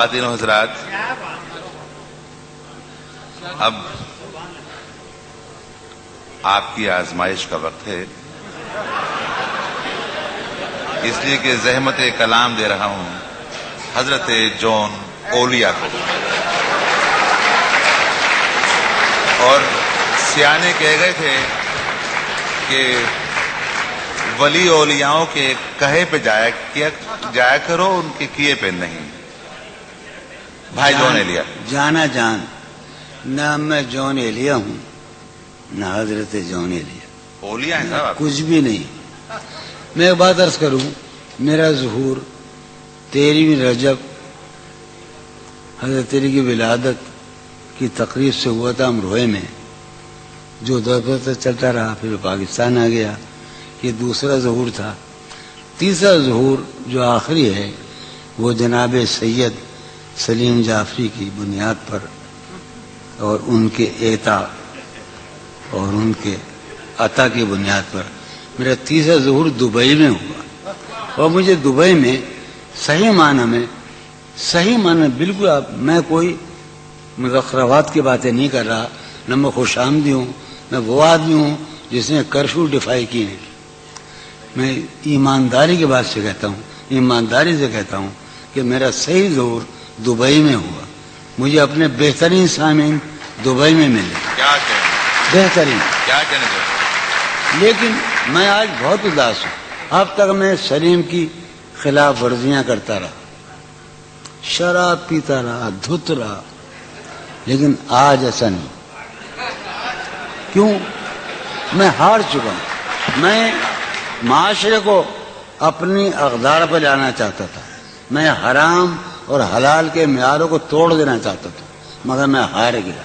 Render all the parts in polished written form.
خواتین و حضرات، اب آپ کی آزمائش کا وقت ہے، اس لیے کہ زحمت کلام دے رہا ہوں حضرت جون اولیا کو. اور سیانے کہہ گئے تھے کہ ولی اولیاؤں کے کہے پہ جایا کرو، ان کے کیے پہ نہیں. بھائی جون ایلیا جانا جان، نہ میں جون ایلیا ہوں نہ حضرت جون ایلیا اولیا ہیں صاحب. کچھ بھی نہیں. میں ایک بات عرض کروں، میرا ظہور 13 رجب حضرت علی کی ولادت کی تقریب سے ہوا تھا امروہے میں، جو دور تک چلتا رہا، پھر پاکستان آ گیا. یہ دوسرا ظہور تھا. تیسرا ظہور جو آخری ہے وہ جناب سید سلیم جعفری کی بنیاد پر اور ان کے ایتا اور ان کے عطا کی بنیاد پر میرا تیسرا ظہور دبئی میں ہوا. اور مجھے دبئی میں صحیح معنی بالکل میں کوئی مذخرفات کی باتیں نہیں کر رہا، نہ میں خوش آمدی ہوں، میں وہ آدمی ہوں جس نے کرفیو ڈیفائی کی ہے. میں ایمانداری کی بات سے کہتا ہوں، ایمانداری سے کہتا ہوں کہ میرا صحیح ظہور دبئی میں ہوا. مجھے اپنے بہترین سامعین دبئی میں ملے. کیا کہنے بہترین. کیا کہنے چاہتے؟ لیکن میں آج بہت اداس ہوں. اب تک میں سلیم کی خلاف ورزیاں کرتا رہا، شراب پیتا رہا، دھت رہا، لیکن آج ایسا نہیں. کیوں؟ میں ہار چکا ہوں. میں معاشرے کو اپنی اقدار پر لانا چاہتا تھا، میں حرام اور حلال کے معیاروں کو توڑ دینا چاہتا تھا، مگر میں ہار گیا.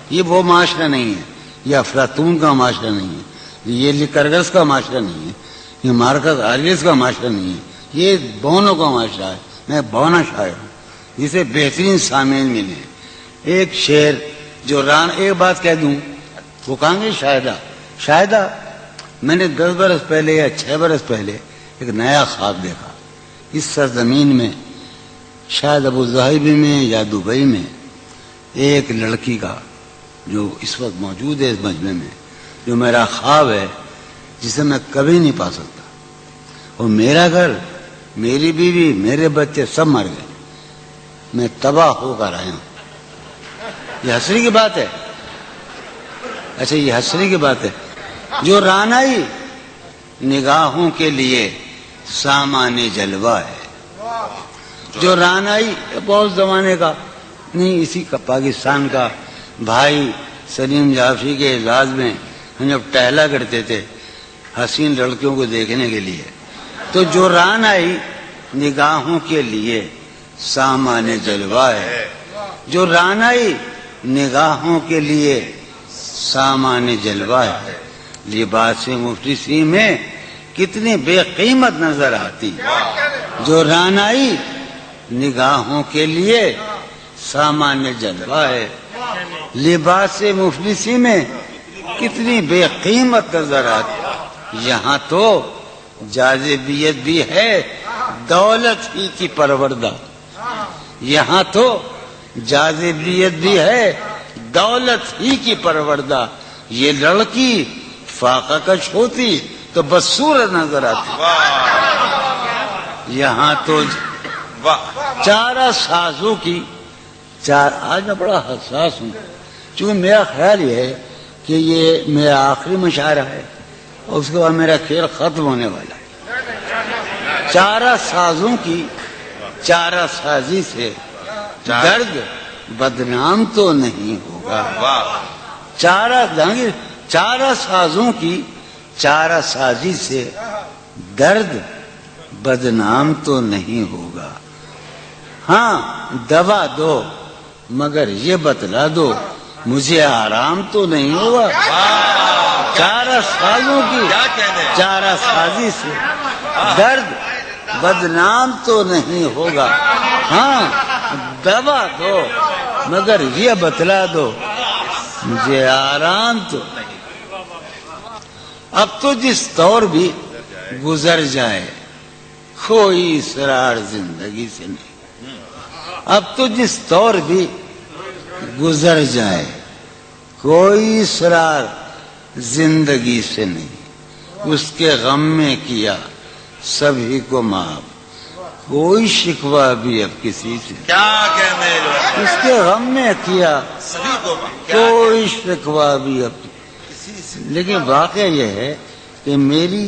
یہ وہ معاشرہ نہیں ہے، یہ افلاطون کا معاشرہ نہیں ہے، یہ لیکرگس کا معاشرہ نہیں ہے، یہ مارکس آریس کا معاشرہ نہیں ہے، یہ بونوں کا معاشرہ ہے. میں بونا شاعر ہوں جسے بہترین سامعین ملے ہیں. ایک شعر جو ایک بات کہہ دوں، وہ کہاں گے شاہدہ میں نے 10 برس پہلے یا 6 برس پہلے ایک نیا خواب دیکھا. اس سرزمین میں شاید ابوظہبی میں یا دبئی میں ایک لڑکی کا جو اس وقت موجود ہے اس مجمع میں، جو میرا خواب ہے، جسے میں کبھی نہیں پا سکتا. اور میرا گھر، میری بیوی، میرے بچے سب مر گئے، میں تباہ ہو کر آیا ہوں. یہ حسرت کی بات ہے. اچھا، یہ حسرت کی بات ہے. جو رانائی نگاہوں کے لیے سامان جلوہ ہے، جو رانائی بہت زمانے کا نہیں، اسی کا پاکستان کا بھائی سلیم جعفری کے اعزاز میں ہم جب ٹہلا کرتے تھے حسین لڑکیوں کو دیکھنے کے لیے، تو جو رانائی نگاہوں کے لیے سامان جلوہ ہے، جو رانائی نگاہوں کے لیے سامان جلوہ ہے، لباس مفلسی میں کتنی بے قیمت نظر آتی. جو رانائی نگاہوں کے لیے سامان جلوہ ہے، لباس مفلسی میں کتنی بے قیمت نظر آتی. یہاں تو جاذبیت بھی ہے دولت ہی کی پروردہ، یہاں تو جاذبیت بھی ہے دولت ہی کی پروردہ. یہ لڑکی فاقہ کش ہوتی تو بدصورت نظر آتی. یہاں تو چارہ سازوں کی آج میں بڑا حساس ہوں، چونکہ میرا خیال یہ ہے کہ یہ میرا آخری مشاعرہ ہے اور اس کے بعد میرا کھیل ختم ہونے والا ہے. چارہ سازوں کی چارہ سازی سے درد بدنام تو نہیں ہوگا. چارہ سازوں کی چارہ سازی سے درد بدنام تو نہیں ہوگا. ہاں دوا دو مگر یہ بتلا دو مجھے آرام تو نہیں ہوگا. چارہ سازوں کی چارہ سازی سے درد بدنام تو نہیں ہوگا. ہاں دوا دو مگر یہ بتلا دو مجھے آرام تو نہیں. اب تو جس طور بھی گزر جائے کوئی اسرار زندگی سے نہیں. اب تو جس طور بھی گزر جائے، کوئی اسرار زندگی سے نہیں، اس کے غم میں کیا سبھی کو معاف، کوئی شکوہ بھی اب کسی سے، کیا کہنے لگے؟ اس کے غم میں کیا سبھی کو کوئی شکوہ بھی اب کسی سے لیکن واقعہ یہ ہے کہ میری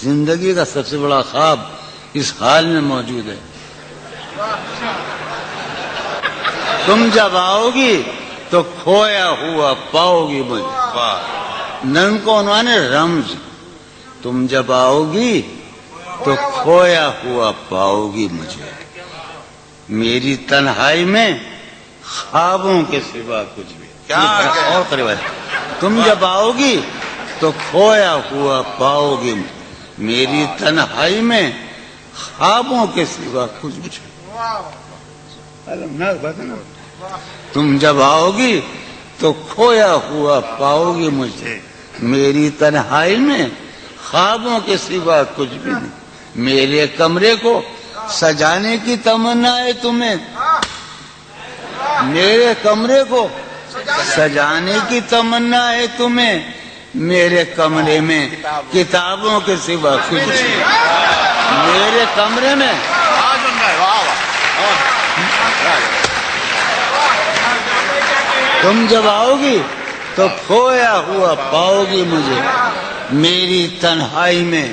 زندگی کا سب سے بڑا خواب اس حال میں موجود ہے، تم جب آؤ گی تو کھویا ہوا پاؤ گی مجھے، واہ نن کو عنوان ہے رمز، تم جب آؤ گی تو کھویا ہوا پاؤ گی مجھے، میری تنہائی میں خوابوں کے سوا کچھ بھی کیا اور قریب ہے، تم جب آؤ گی تو کھویا ہوا پاؤ گی، میری تنہائی میں خوابوں کے سوا کچھ بھی تم جب آؤ گی تو کھویا ہوا پاؤ گی مجھے، میری تنہائی میں خوابوں کے سوا کچھ بھی نہیں، میرے کمرے کو سجانے کی تمنا ہے تمہیں، میرے کمرے کو سجانے کی تمنا ہے تمہیں، میرے کمرے میں کتابوں کے سوا کچھ نہیں، میرے کمرے میں تم جب آؤ گی تو کھویا ہوا پاؤ گی مجھے، میری تنہائی میں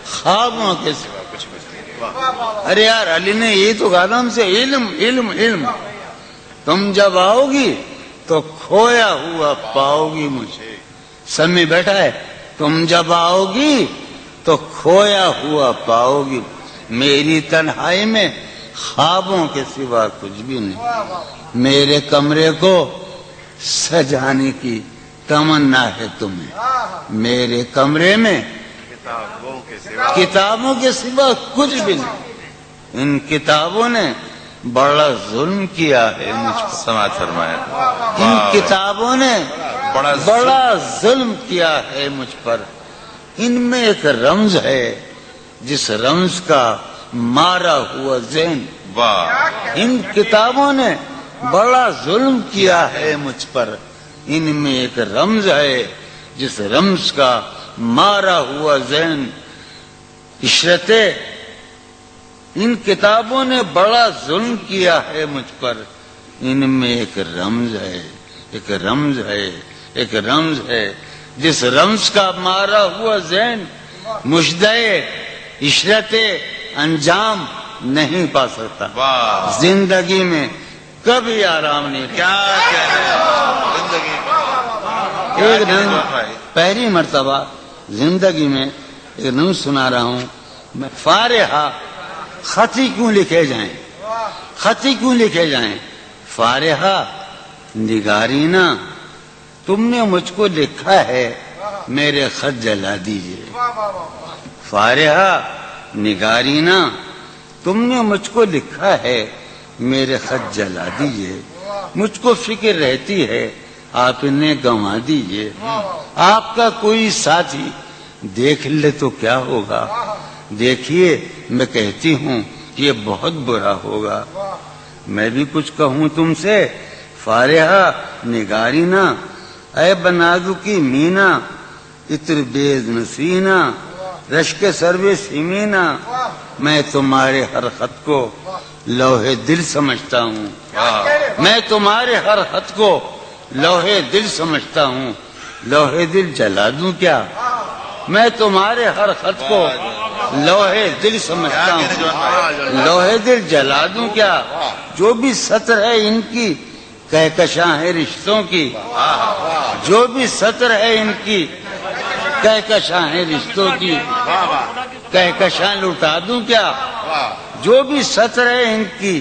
خوابوں کے سوا کچھ نہیں۔ ارے یار علی نے یہی تو کہا تھا ہم سے، علم علم علم، تم جب آؤ گی تو کھویا ہوا پاؤ گی مجھے، سب میں بیٹھا ہے، تم جب آؤ گی تو کھویا ہوا پاؤ گی، میری تنہائی میں خوابوں کے سوا کچھ بھی نہیں، میرے کمرے کو سجانے کی تمنا ہے تمہیں، میرے کمرے میں کتابوں کے سوا کچھ بھی نہیں، ان کتابوں نے بڑا ظلم کیا ہے مجھ پر، سماعت فرمایا، ان کتابوں نے بڑا ظلم کیا ہے مجھ پر، ان میں ایک رمز ہے جس رمز کا مارا ہوا ذہن، واہ ان کتابوں نے بڑا ظلم کیا ہے مجھ پر، ان میں ایک رمز ہے جس رمز کا مارا ہوا ذہن، عشرت ان کتابوں نے بڑا ظلم کیا ہے مجھ پر، ان میں ایک رمز ہے، ایک رمز ہے، ایک رمز ہے جس رمز کا مارا ہوا ذہن مشدے عشرت انجام نہیں پا سکتا، واہ زندگی میں کبھی آرام نہیں، کیا کہنے زندگی ایک دن پہلی مرتبہ زندگی میں ایک نظم سنا رہا ہوں میں، فارحہ خطی کیوں لکھے جائیں، خطی کیوں لکھے جائیں، فارحہ نگارینا تم نے مجھ کو لکھا ہے میرے خط جلا دیجئے، فارحہ نگارینا تم نے مجھ کو لکھا ہے میرے خط جلا دیجئے، مجھ کو فکر رہتی ہے آپ انہیں گنوا دیجئے، آپ کا کوئی ساتھی دیکھ لے تو کیا ہوگا، دیکھیے میں کہتی ہوں یہ بہت برا ہوگا، میں بھی کچھ کہوں تم سے، فارحہ نگارینا اے بنادو کی مینا، عطر بیز نسینا رشک سرو سیمینا، میں تمہارے ہر خط کو لوہے دل سمجھتا ہوں، میں تمہارے ہر خط کو لوہے دل سمجھتا ہوں، لوہے دل جلا دوں کیا، میں تمہارے ہر خط کو لوہے دل سمجھتا ہوں، لوہے دل جلا دوں کیا، جو بھی سطر ہے ان کی کہکشاں ہے رشتوں کی، جو بھی سطر ہے ان کی کہکشاں ہے رشتوں کی، کہکشاں لٹا دوں کیا، جو بھی سطر ہے ان کی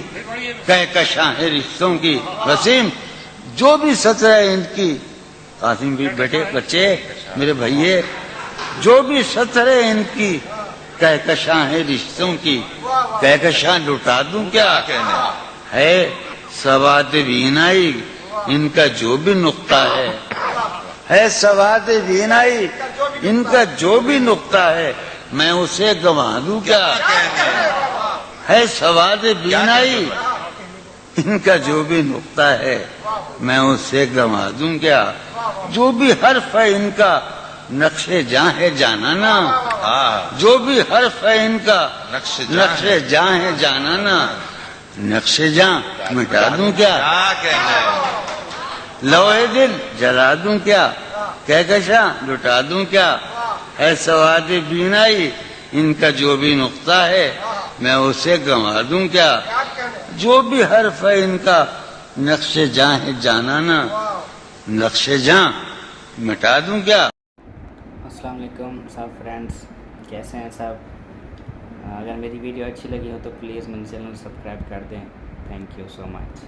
کہکشاں ہے رشتوں کی، وسیم جو بھی سطر ہے ان کی، قاسم بھی بیٹے بچے میرے بھائیے، جو بھی سطر ہے ان کی کہکشاں ہے رشتوں کی، کہکشاں لٹا دوں کیا، ہے سواد بینائی ان کا جو بھی نقطہ ہے سواد بینائی ان کا جو بھی نقطہ ہے میں اسے گنوا دوں کیا، ہے سواد بینائی ان کا جو بھی نقطہ ہے میں اسے گنوا دوں کیا؟ جو بھی حرف ہے ان کا نقش جاں ہے جانانا، ہاں جو بھی حرف ہے ان کا نقش نقش جاں ہے جانانا، نقش جاں مٹا دوں کیا؟ کیا کہنا ہے؟ لوہے دل جلا دوں کیا؟ کہکشاں لٹا دوں کیا؟ ہے سواد بینائی ان کا جو بھی نقطہ ہے میں اسے گنوا دوں کیا؟ جو بھی حرف ہے ان کا نقش جاں ہے جانانا، نقش جاں مٹا دوں کیا؟ السلام علیکم سب فرینڈس، کیسے ہیں سب؟ اگر میری ویڈیو اچھی لگی ہو تو پلیز میرے چینل سبسکرائب کر دیں. Thank you so much.